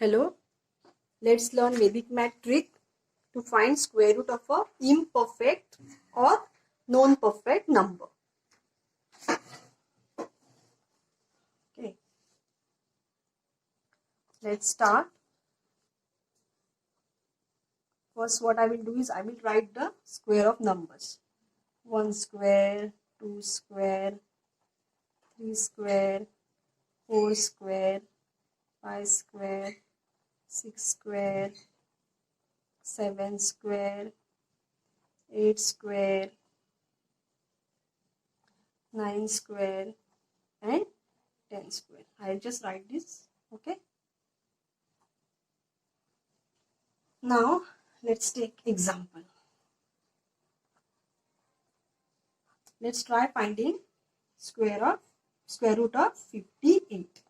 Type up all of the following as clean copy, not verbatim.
Hello, let's learn Vedic math trick to find square root of a imperfect or non-perfect number. Okay, let's start. First, what I will do is I will write the square of numbers. 1 square, 2 square, 3 square, 4 square, 5 square, 6 square, 7 square, 8 square, 9 square and 10 square. I'll just write this. Okay. Now let's take example. Let's try finding square root of 58.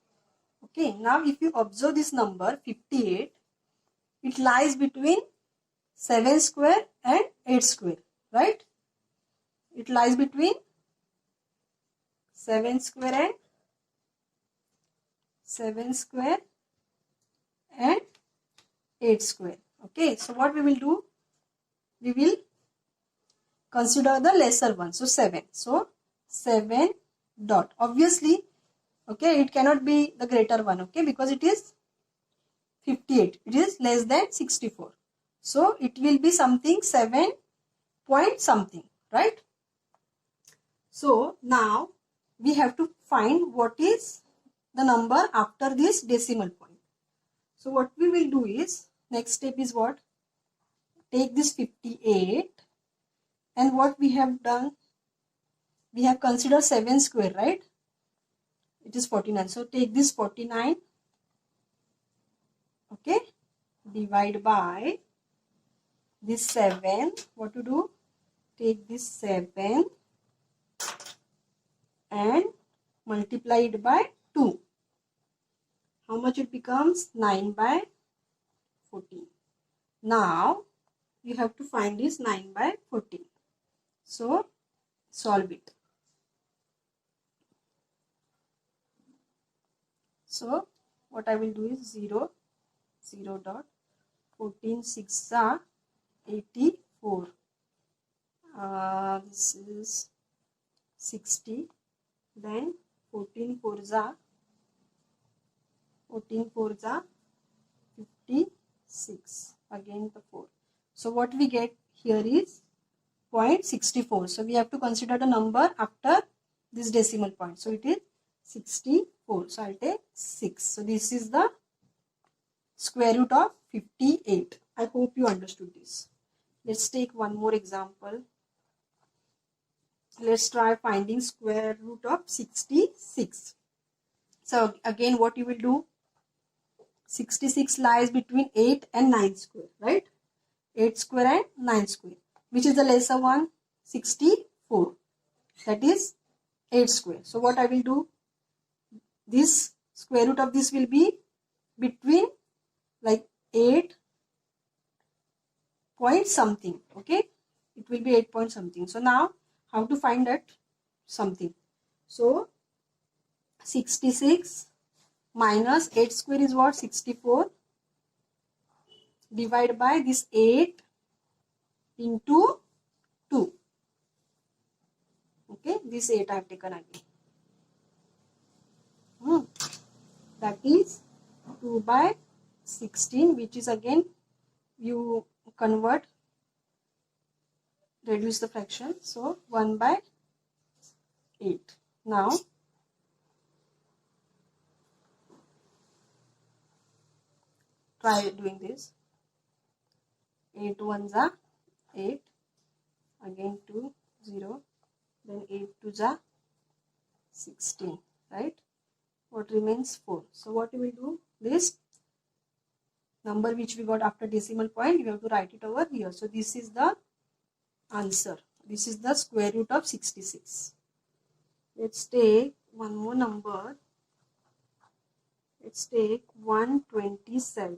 Okay, now if you observe this number 58, it lies between 7 square and 8 square, right? It lies between 7 square and 8 square. Okay, so what we will do? We will consider the lesser one. So 7. So 7 dot. Obviously, okay, it cannot be the greater one, okay, because it is 58. It is less than 64. So it will be something 7 point something, right? So now we have to find what is the number after this decimal point. So what we will do is, next step is what? Take this 58 and what we have done, we have considered 7 square, right? It is 49. So take this 49, okay, divide by this 7. What to do? Take this 7 and multiply it by 2. How much it becomes? 9 by 14. Now you have to find this 9 by 14. So solve it. So what I will do is 0 dot 14 6 are 84. This is 60. Then 14 4s are 56. Again the 4. So what we get here is 0.64. So we have to consider the number after this decimal point. So it is 64. So I'll take 6. So this is the square root of 58. I hope you understood this. Let's take one more example. Let's try finding square root of 66. So again, what you will do? 66 lies between 8 and 9 square, right? 8 square and 9 square. Which is the lesser one? 64. That is 8 square. So what I will do? This square root of this will be between like 8 point something. Okay. It will be 8 point something. So now how to find that something? So 66 minus 8 square is what? 64. Divide by this 8 into 2. Okay, this 8 I have taken again. That is 2 by 16, which is again you convert, reduce the fraction. So 1 by 8. Now try doing this. 8 ones are 8. Again 2 0. Then 8 2s are 16. Right? What remains? 4. So what you will do? This number which we got after decimal point, you have to write it over here. So this is the answer. This is the square root of 66. Let's take one more number. Let's take 127.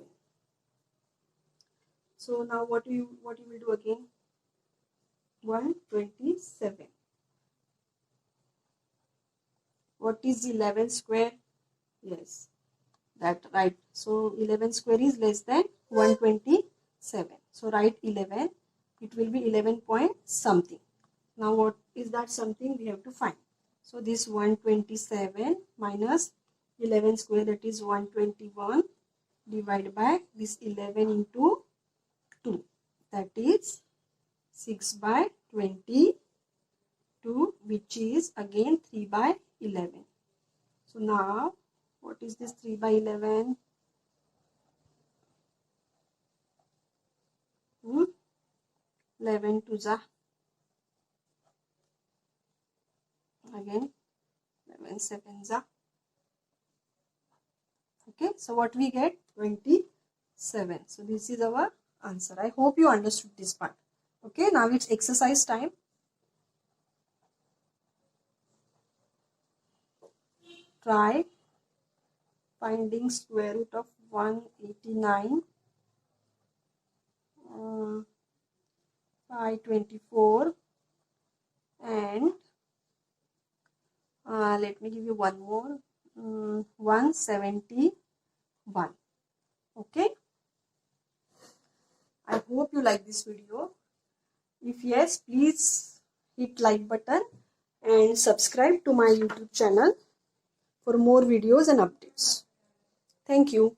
So now what you will do again? 127. What is 11 square? Yes, that, right? So 11 square is less than 127. So write 11. It will be 11 point something. Now what is that something we have to find? So this 127 minus 11 square, that is 121, divided by this 11 into 2, that is 6 by 22, which is again 3 by 11. So now what is this 3 by 11? 11 to the again 11 7 za. Okay, so what we get? 27. So this is our answer. I hope you understood this part. Okay, now it's exercise time. Try finding square root of 189, 524, and let me give you one more, 171. Okay, I hope you like this video. If yes, please hit like button and subscribe to my YouTube channel for more videos and updates. Thank you.